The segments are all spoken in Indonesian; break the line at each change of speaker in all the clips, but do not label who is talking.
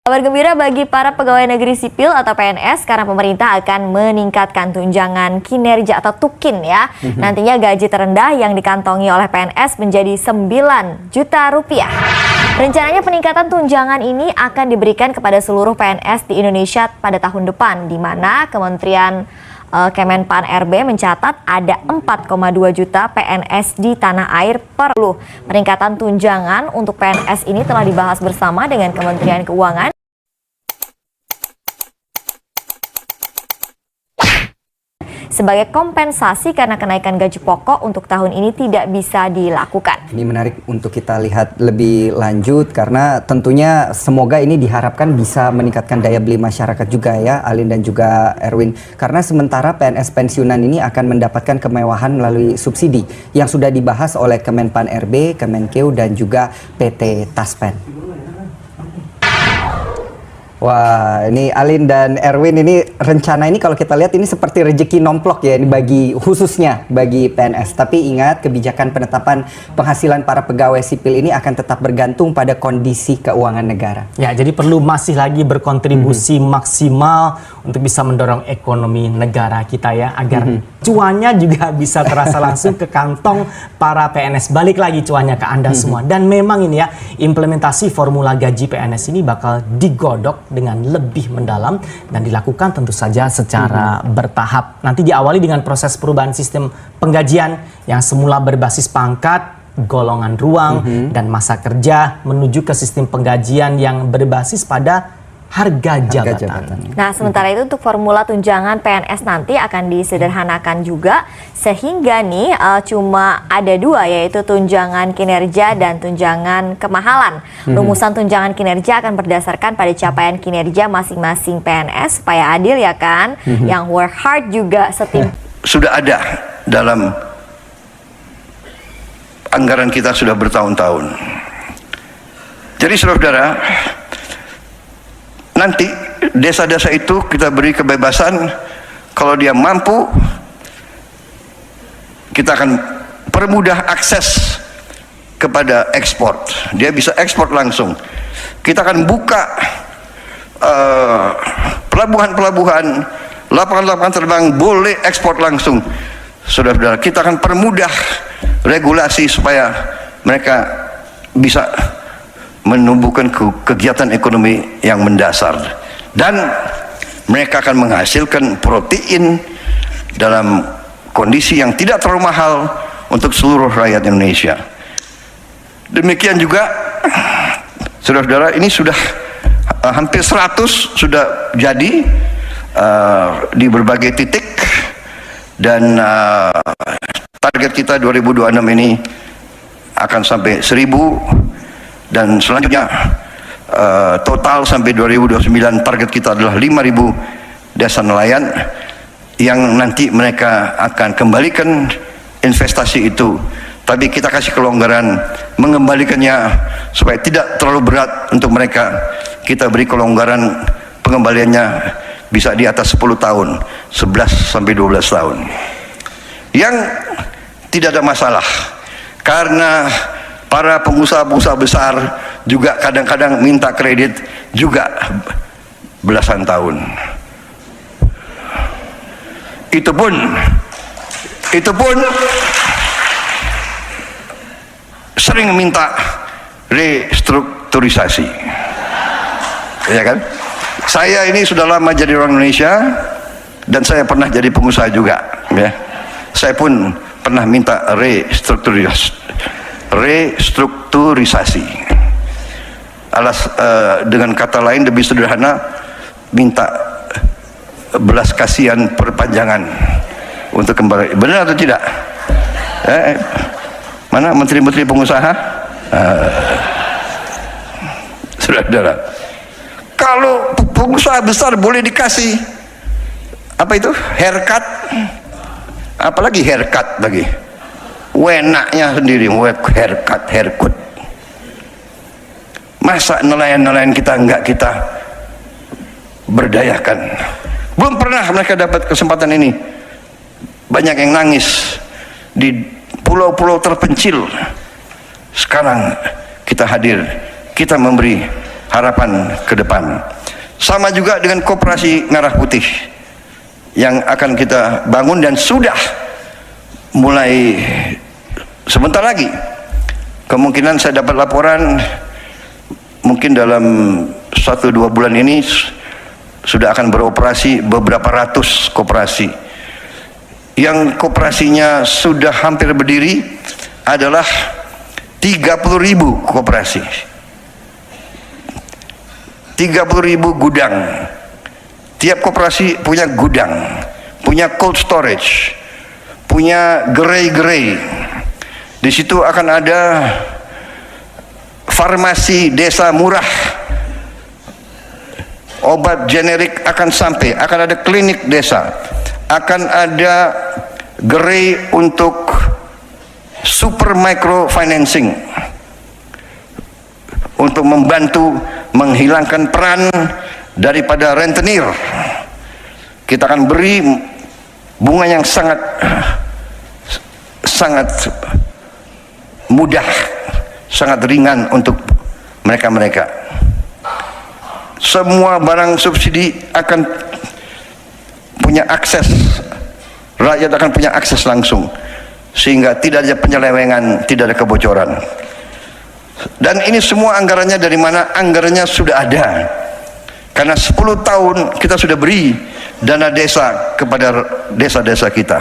Kabar gembira bagi para pegawai negeri sipil atau PNS karena pemerintah akan meningkatkan tunjangan kinerja atau tukin ya. Nantinya gaji terendah yang dikantongi oleh PNS menjadi 9 juta rupiah. Rencananya peningkatan tunjangan ini akan diberikan kepada seluruh PNS di Indonesia pada tahun depan, di mana Kementerian Kemenpan RB mencatat ada 4,2 juta PNS di tanah air per tahun. Peningkatan tunjangan untuk PNS ini telah dibahas bersama dengan Kementerian Keuangan sebagai kompensasi karena kenaikan gaji pokok untuk tahun ini tidak bisa dilakukan.
Ini menarik untuk kita lihat lebih lanjut karena tentunya semoga ini diharapkan bisa meningkatkan daya beli masyarakat juga ya, Alin dan juga Erwin. Karena sementara PNS pensiunan ini akan mendapatkan kemewahan melalui subsidi yang sudah dibahas oleh Kemenpan RB, Kemenkeu dan juga PT Taspen. Wah, ini Alin dan Erwin, ini rencana ini kalau kita lihat ini seperti rezeki nomplok ya, ini bagi khususnya bagi PNS. Tapi ingat, kebijakan penetapan penghasilan para pegawai sipil ini akan tetap bergantung pada kondisi keuangan negara.
Ya, jadi perlu masih lagi berkontribusi maksimal untuk bisa mendorong ekonomi negara kita ya, agar cuannya juga bisa terasa langsung ke kantong para PNS. Balik lagi cuannya ke Anda semua. Dan memang ini ya, implementasi formula gaji PNS ini bakal digodok dengan lebih mendalam dan dilakukan tentu saja secara bertahap. Nanti diawali dengan proses perubahan sistem penggajian yang semula berbasis pangkat, golongan ruang, dan masa kerja menuju ke sistem penggajian yang berbasis pada harga jabatan.
Nah, sementara itu untuk formula tunjangan PNS nanti akan disederhanakan juga sehingga nih cuma ada dua, yaitu tunjangan kinerja dan tunjangan kemahalan. Rumusan tunjangan kinerja akan berdasarkan pada capaian kinerja masing-masing PNS supaya adil ya kan. Yang work hard juga
sudah ada dalam anggaran kita sudah bertahun-tahun. Jadi saudara-saudara, nanti desa-desa itu kita beri kebebasan, kalau dia mampu kita akan permudah akses kepada ekspor, dia bisa ekspor langsung. Kita akan buka pelabuhan-pelabuhan, lapangan-lapangan terbang boleh ekspor langsung. Saudara-saudara, kita akan permudah regulasi supaya mereka bisa menumbuhkan kegiatan ekonomi yang mendasar dan mereka akan menghasilkan protein dalam kondisi yang tidak terlalu mahal untuk seluruh rakyat Indonesia. Demikian juga saudara-saudara, ini sudah hampir 100 sudah jadi di berbagai titik dan target kita 2026 ini akan sampai 1000. Dan selanjutnya total sampai 2029 target kita adalah 5.000 desa nelayan yang nanti mereka akan kembalikan investasi itu. Tapi kita kasih kelonggaran mengembalikannya supaya tidak terlalu berat untuk mereka. Kita beri kelonggaran pengembaliannya bisa di atas 10 tahun, 11 sampai 12 tahun. Yang tidak ada masalah karena para pengusaha-pengusaha besar juga kadang-kadang minta kredit juga belasan tahun. Itu pun sering minta restrukturisasi. Ya kan? Saya ini sudah lama jadi orang Indonesia dan saya pernah jadi pengusaha juga, ya. Saya pun pernah minta restrukturisasi. Dengan kata lain lebih sederhana, minta belas kasihan perpanjangan untuk kembali. Benar atau tidak? Mana menteri-menteri pengusaha? Saudara-saudara, kalau pengusaha besar boleh dikasih apa itu? Haircut. Apalagi haircut lagi. Wenaknya sendiri, haircut. Masa nelayan-nelayan kita enggak kita berdayakan? Belum pernah mereka dapat kesempatan ini. Banyak yang nangis di pulau-pulau terpencil. Sekarang kita hadir, kita memberi harapan ke depan. Sama juga dengan Koperasi Merah Putih yang akan kita bangun dan sudah mulai sebentar lagi. Kemungkinan saya dapat laporan mungkin dalam 1-2 bulan ini sudah akan beroperasi beberapa ratus koperasi. Yang koperasinya sudah hampir berdiri adalah 30.000 koperasi, 30.000 gudang. Tiap koperasi punya gudang, punya cold storage, punya gerai-gerai. Di situ akan ada farmasi desa murah, obat generik akan sampai, akan ada klinik desa, akan ada gerai untuk super micro financing untuk membantu menghilangkan peran daripada rentenir. Kita akan beri bunga yang sangat mudah, sangat ringan untuk mereka-mereka. Semua barang subsidi akan punya akses, rakyat akan punya akses langsung, sehingga tidak ada penyelewengan, tidak ada kebocoran. Dan ini semua anggarannya dari mana? Anggarannya sudah ada, karena 10 tahun kita sudah beri dana desa kepada desa-desa kita.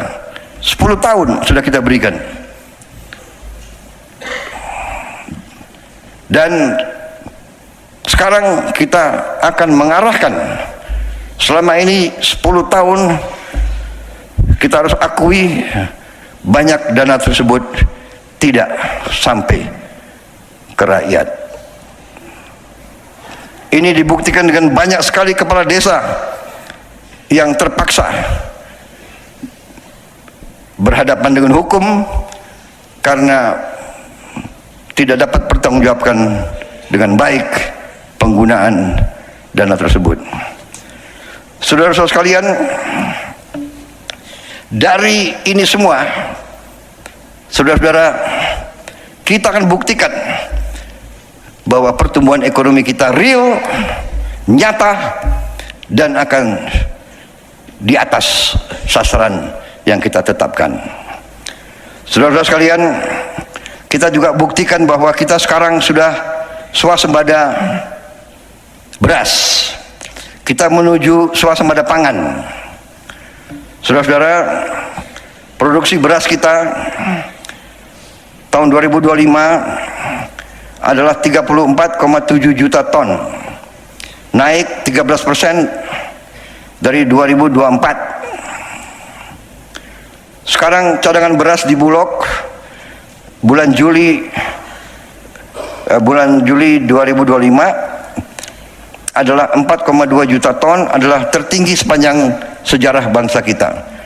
10 tahun sudah kita berikan. Dan sekarang kita akan mengarahkan. Selama ini 10 tahun kita harus akui banyak dana tersebut tidak sampai ke rakyat. Ini dibuktikan dengan banyak sekali kepala desa yang terpaksa berhadapan dengan hukum karena tidak dapat pertanggungjawabkan dengan baik penggunaan dana tersebut. Saudara-saudara sekalian, dari ini semua, saudara-saudara, kita akan buktikan bahwa pertumbuhan ekonomi kita real, nyata, dan akan di atas sasaran yang kita tetapkan. Saudara-saudara sekalian, kita juga buktikan bahwa kita sekarang sudah swasembada beras. Kita menuju swasembada pangan. Saudara-saudara, produksi beras kita tahun 2025 adalah 34,7 juta ton, naik 13% dari 2024. Sekarang cadangan beras di Bulog bulan Juli 2025 adalah 4,2 juta ton, adalah tertinggi sepanjang sejarah bangsa kita.